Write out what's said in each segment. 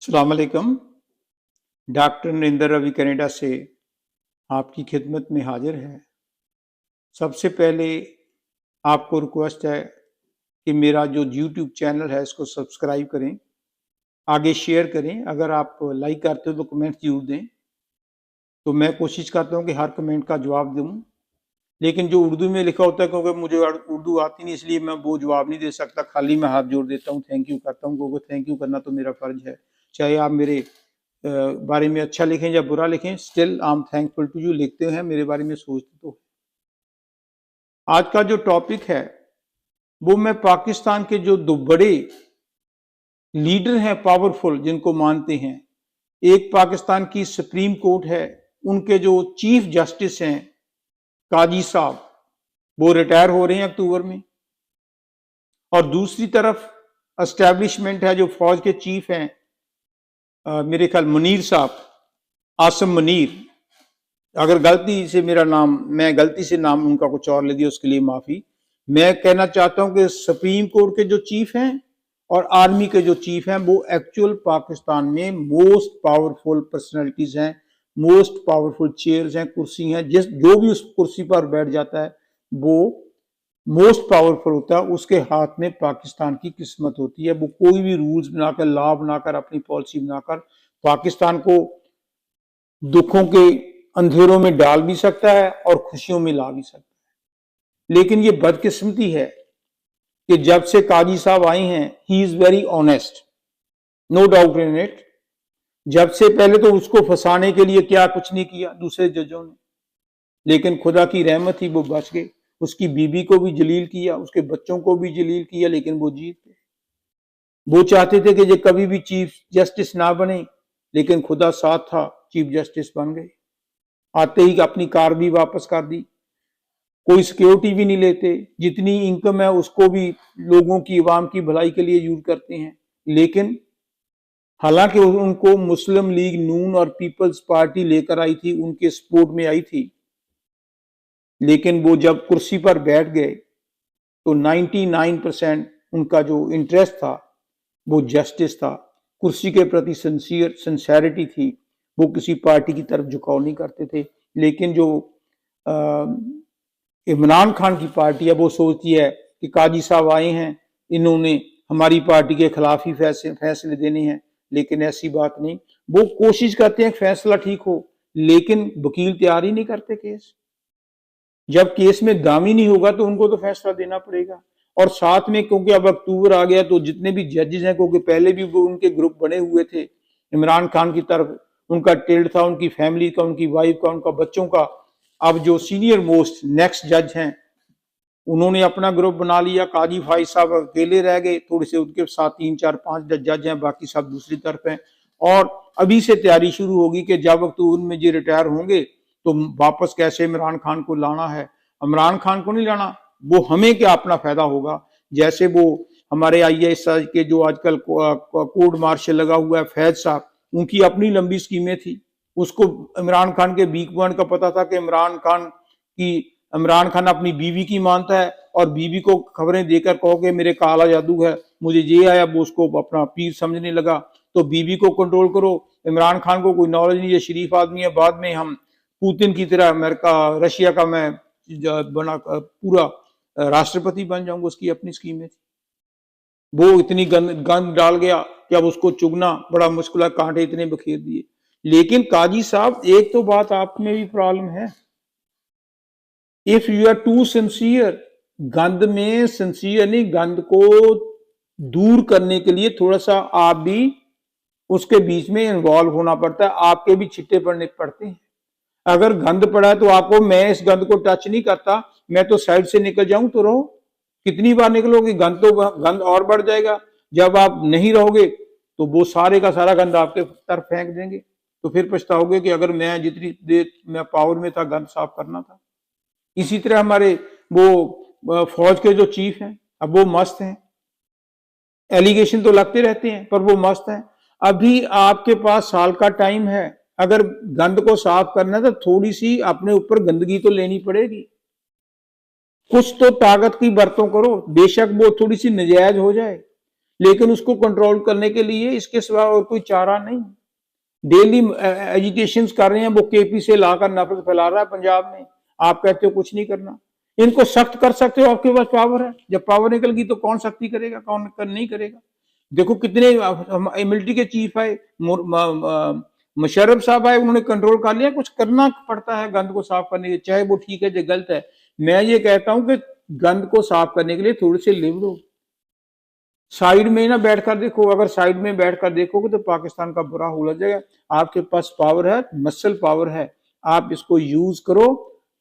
अस्सलाम वालेकुम। Doctor Narendra Ravi Canada से आपकी खिदमत में हाजिर है। सबसे पहले आपको रिक्वेस्ट है कि मेरा जो यूट्यूब चैनल है इसको सब्सक्राइब करें, आगे शेयर करें। अगर आप लाइक करते हो तो कमेंट ज़रूर दें। तो मैं कोशिश करता हूँ कि हर कमेंट का जवाब दूँ, लेकिन जो उर्दू में लिखा होता है, क्योंकि मुझे उर्दू आती नहीं, इसलिए मैं वो जवाब नहीं दे सकता। खाली मैं हाथ जोड़ देता हूँ, थैंक यू करता हूँ, क्योंकि थैंक यू करना तो मेरा फ़र्ज है। चाहे आप मेरे बारे में अच्छा लिखें या बुरा लिखें, still I am thankful to you. लिखते हैं मेरे बारे में सोचते तो। आज का जो टॉपिक है वो मैं पाकिस्तान के जो दो बड़े लीडर हैं पावरफुल जिनको मानते हैं। एक पाकिस्तान की सुप्रीम कोर्ट है, उनके जो चीफ जस्टिस हैं काजी साहब, वो रिटायर हो रहे हैं अक्टूबर में। और दूसरी तरफ एस्टैब्लिशमेंट है, जो फौज के चीफ हैं, मेरे ख्याल मुनीर साहब, आसम मुनीर। अगर गलती से मैं गलती से नाम उनका कुछ और ले दिया, उसके लिए माफी। मैं कहना चाहता हूं कि सुप्रीम कोर्ट के जो चीफ हैं और आर्मी के जो चीफ हैं, वो एक्चुअल पाकिस्तान में मोस्ट पावरफुल पर्सनैलिटीज हैं, मोस्ट पावरफुल चेयर्स हैं, कुर्सी हैं। जो भी उस कुर्सी पर बैठ जाता है वो मोस्ट पावरफुल होता है। उसके हाथ में पाकिस्तान की किस्मत होती है। वो कोई भी रूल्स बनाकर, लॉ बनाकर, अपनी पॉलिसी बनाकर पाकिस्तान को दुखों के अंधेरों में डाल भी सकता है और खुशियों में ला भी सकता है। लेकिन ये बदकिस्मती है कि जब से काजी साहब आए हैं, he is very honest, no doubt in it. जब से पहले तो उसको फंसाने के लिए क्या कुछ नहीं किया दूसरे जजों ने, लेकिन खुदा की रहमत थी, वो बच गए। उसकी बीबी को भी जलील किया, उसके बच्चों को भी जलील किया, लेकिन वो जीत गए। वो चाहते थे कि ये कभी भी चीफ जस्टिस ना बने, लेकिन खुदा साथ था, चीफ जस्टिस बन गए। आते ही अपनी कार भी वापस कर दी, कोई सिक्योरिटी भी नहीं लेते, जितनी इनकम है उसको भी लोगों की, अवाम की भलाई के लिए यूज करते हैं। लेकिन हालांकि उनको मुस्लिम लीग नून और पीपल्स पार्टी लेकर आई थी, उनके सपोर्ट में आई थी, लेकिन वो जब कुर्सी पर बैठ गए तो 99% उनका जो इंटरेस्ट था वो जस्टिस था, कुर्सी के प्रति सिंसियरिटी थी। वो किसी पार्टी की तरफ झुकाव नहीं करते थे। लेकिन जो इमरान खान की पार्टी है, वो सोचती है कि काजी साहब आए हैं, इन्होंने हमारी पार्टी के खिलाफ ही फैसले देने हैं। लेकिन ऐसी बात नहीं। वो कोशिश करते हैं फैसला ठीक हो, लेकिन वकील तैयार ही नहीं करते केस। जब केस में दाम ही नहीं होगा तो उनको तो फैसला देना पड़ेगा। और साथ में क्योंकि अब अक्टूबर आ गया, तो जितने भी जजेस हैं, क्योंकि पहले भी वो उनके ग्रुप बने हुए थे इमरान खान की तरफ, उनका टिल्ड था, उनकी फैमिली का, उनकी वाइफ का, उनका बच्चों का। अब जो सीनियर मोस्ट नेक्स्ट जज हैं, उन्होंने अपना ग्रुप बना लिया। काजी फाइज साहब अकेले रह गए, थोड़े से उनके साथ 3 4 5 जज हैं, बाकी सब दूसरी तरफ हैं। और अभी से तैयारी शुरू होगी कि जब अक्टूबर में ये रिटायर होंगे तो वापस कैसे इमरान खान को लाना है। इमरान खान को नहीं लाना, वो हमें क्या अपना फायदा होगा। जैसे वो हमारे IAS के जो आजकल कोर्ट मार्शल लगा हुआ है फैज साहब, उनकी अपनी लंबी स्कीमें थी। उसको इमरान खान के वीक पॉइंट का पता था कि इमरान खान अपनी बीवी की मानता है, और बीवी को खबरें देकर कहो कि मेरे काला जादू है, मुझे ये आया, वो उसको अपना पीर समझने लगा। तो बीवी को कंट्रोल करो। इमरान खान को कोई नॉलेज नहीं है, शरीफ आदमी है। बाद में हम पुतिन की तरह अमेरिका रशिया का मैं बना पूरा राष्ट्रपति बन जाऊंगा, उसकी अपनी स्कीमें थी। वो इतनी गंद डाल गया कि अब उसको चुगना बड़ा मुश्किल है, कांटे इतने बखेर दिए। लेकिन काजी साहब, एक तो बात आप में भी प्रॉब्लम है, if you are too sincere, गंद में सिंसियर नहीं, गंद को दूर करने के लिए थोड़ा सा आप भी उसके बीच में इन्वॉल्व होना पड़ता है, आपके भी छिट्टे पड़ने पड़ते हैं। अगर गंद पड़ा है तो आपको, मैं इस गंद को टच नहीं करता, मैं तो साइड से निकल जाऊं तो रहो। कितनी बार निकलोगे, गंद और बढ़ जाएगा। जब आप नहीं रहोगे तो वो सारे का सारा गंद आपके तरफ फेंक देंगे। तो फिर पछताओगे कि अगर मैं जितनी देर मैं पावर में था, गंद साफ करना था। इसी तरह हमारे वो फौज के जो चीफ हैं, अब वो मस्त हैं, एलिगेशन तो लगते रहते हैं पर वो मस्त हैं। अभी आपके पास साल का टाइम है, अगर गंद को साफ करना है तो थोड़ी सी अपने ऊपर गंदगी तो लेनी पड़ेगी। कुछ तो ताकत की बरतों करो, बेशक वो थोड़ी सी नजायज हो जाए, लेकिन उसको कंट्रोल करने के लिए इसके सिवा और कोई चारा नहीं। डेली एजिटेशन कर रहे हैं, वो केपी से लाकर नफरत फैला रहा है पंजाब में, आप कहते हो कुछ नहीं करना। इनको सख्त कर सकते हो, आपके पास पावर है। जब पावर निकल गई तो कौन सख्ती करेगा, कौन नहीं करेगा। देखो कितने मिलिट्री के चीफ आए, मुशर्रफ साहब आए, उन्होंने कंट्रोल कर लिया। कुछ करना पड़ता है गंद को साफ करने के, चाहे वो ठीक है चाहे गलत है। मैं ये कहता हूं कि गंद को साफ करने के लिए थोड़े से लिबरो साइड में ना बैठकर देखो। अगर साइड में बैठकर देखोगे तो पाकिस्तान का बुरा हो जाएगा। आपके पास पावर है, मसल पावर है, आप इसको यूज करो,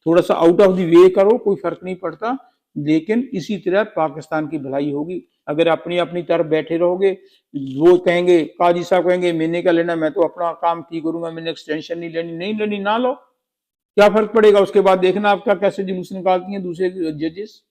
थोड़ा सा आउट ऑफ द वे करो, कोई फर्क नहीं पड़ता, लेकिन इसी तरह पाकिस्तान की भलाई होगी। अगर अपनी अपनी तरफ बैठे रहोगे, वो कहेंगे, काजी साहब कहेंगे मैंने क्या लेना, मैं तो अपना काम ठीक करूंगा, मैंने एक्सटेंशन नहीं लेनी, नहीं लेनी ना लो, क्या फर्क पड़ेगा। उसके बाद देखना आपका कैसे जुलूस निकालती हैं दूसरे जजेस।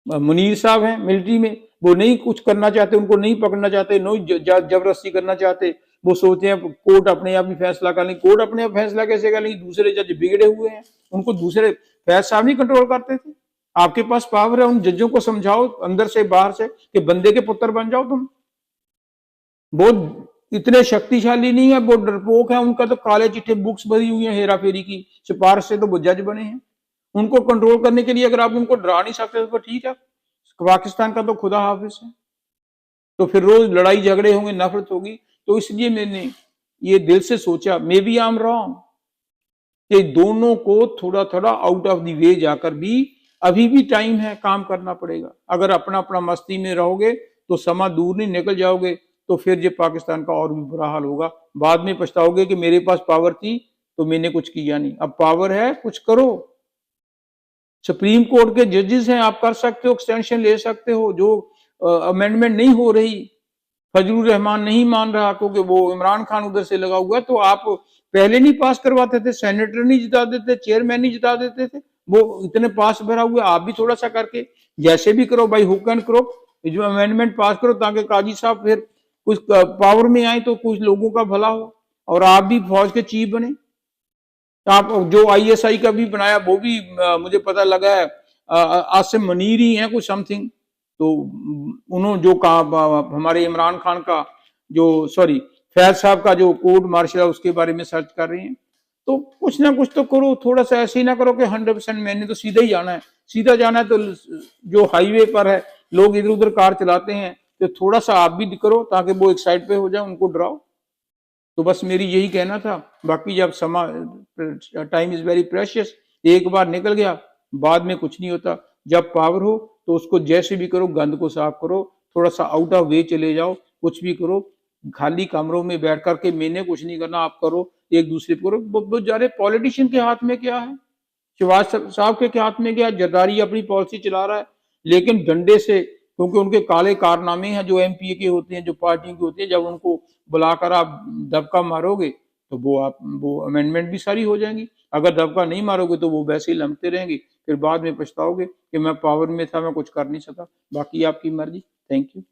मुनीर साहब हैं मिलिट्री में, वो नहीं कुछ करना चाहते, उनको नहीं पकड़ना चाहते, नहीं जबरदस्ती करना चाहते। वो सोचते हैं कोर्ट अपने आप ही फैसला कर लेंगे। कोर्ट अपने आप फैसला कैसे कर लेंगे, दूसरे जज बिगड़े हुए हैं, उनको दूसरे फैज साहब नहीं कंट्रोल करते थे। आपके पास पावर है, उन जजों को समझाओ अंदर से बाहर से कि बंदे के पुत्र बन जाओ तुम। वो इतने शक्तिशाली नहीं है, वो डरपोक है। उनका तो काले चिट्ठे बुक्स भरी हुई है हेरा फेरी की, सिफारिश से तो वो जज बने हैं। उनको कंट्रोल करने के लिए अगर आप उनको डरा नहीं सकते तो ठीक है, पाकिस्तान का तो खुदा हाफिज है। तो फिर रोज लड़ाई झगड़े होंगे, नफरत होगी। तो इसलिए मैंने ये दिल से सोचा, maybe I am wrong, कि दोनों को थोड़ा थोड़ा आउट ऑफ द वे जाकर भी अभी भी टाइम है, काम करना पड़ेगा। अगर अपना अपना मस्ती में रहोगे तो समा दूर नहीं, निकल जाओगे तो फिर ये पाकिस्तान का और भी बुरा हाल होगा। बाद में पछताओगे कि मेरे पास पावर थी तो मैंने कुछ किया नहीं। अब पावर है, कुछ करो। सुप्रीम कोर्ट के जजेस हैं, आप कर सकते हो, एक्सटेंशन ले सकते हो। जो अमेंडमेंट नहीं हो रही, फजलुर रहमान नहीं मान रहा क्योंकि वो इमरान खान उधर से लगा हुआ है, तो आप पहले नहीं पास करवाते थे, सेनेटर नहीं जिता देते, चेयरमैन नहीं जिता देते थे, वो इतने पास भरा हुआ। आप भी थोड़ा सा करके जैसे भी करो भाई, हुक एंड क्रोक जो अमेंडमेंट पास करो, ताकि काजी साहब फिर कुछ पावर में आए तो कुछ लोगों का भला हो और आप भी फौज के चीफ बने। आप जो आईएसआई का भी बनाया वो भी मुझे पता लगा है आसिम मनीर ही है कुछ समथिंग। तो उन्होंने जो कहा, हमारे इमरान खान का जो सॉरी फैज साहब का जो कोर्ट मार्शल है उसके बारे में सर्च कर रहे हैं। तो कुछ ना कुछ तो करो, थोड़ा सा ऐसे ही ना करो कि 100% मैंने तो सीधा ही जाना है, सीधा जाना है। तो जो हाईवे पर है लोग इधर उधर कार चलाते हैं, तो थोड़ा सा आप भी करो ताकि वो एक साइड पे हो जाए, उनको डराओ। तो बस मेरी यही कहना था। बाकी जब समा टाइम इज वेरी प्रेशियस, एक बार निकल गया बाद में कुछ नहीं होता। जब पावर हो तो उसको जैसे भी करो, गंद को साफ करो, थोड़ा सा आउट ऑफ वे चले जाओ, कुछ भी करो। खाली कमरों में बैठ करके मैंने कुछ नहीं करना, आप करो, एक दूसरे को करो। बहुत जा रहे पॉलिटिशियन के हाथ में क्या है, शिवराज साहब के हाथ में क्या, जरदारी अपनी पॉलिसी चला रहा है, लेकिन डंडे से, क्योंकि उनके काले कारनामे हैं जो एमपीए के होते हैं, जो पार्टियों के होते हैं, जब उनको बुलाकर आप दबका मारोगे तो वो अमेंडमेंट भी सारी हो जाएंगी। अगर दबका नहीं मारोगे तो वो वैसे ही लमकते रहेंगे, फिर बाद में पछताओगे कि मैं पावर में था, मैं कुछ कर नहीं सका। बाकी आपकी मर्जी। Thank you.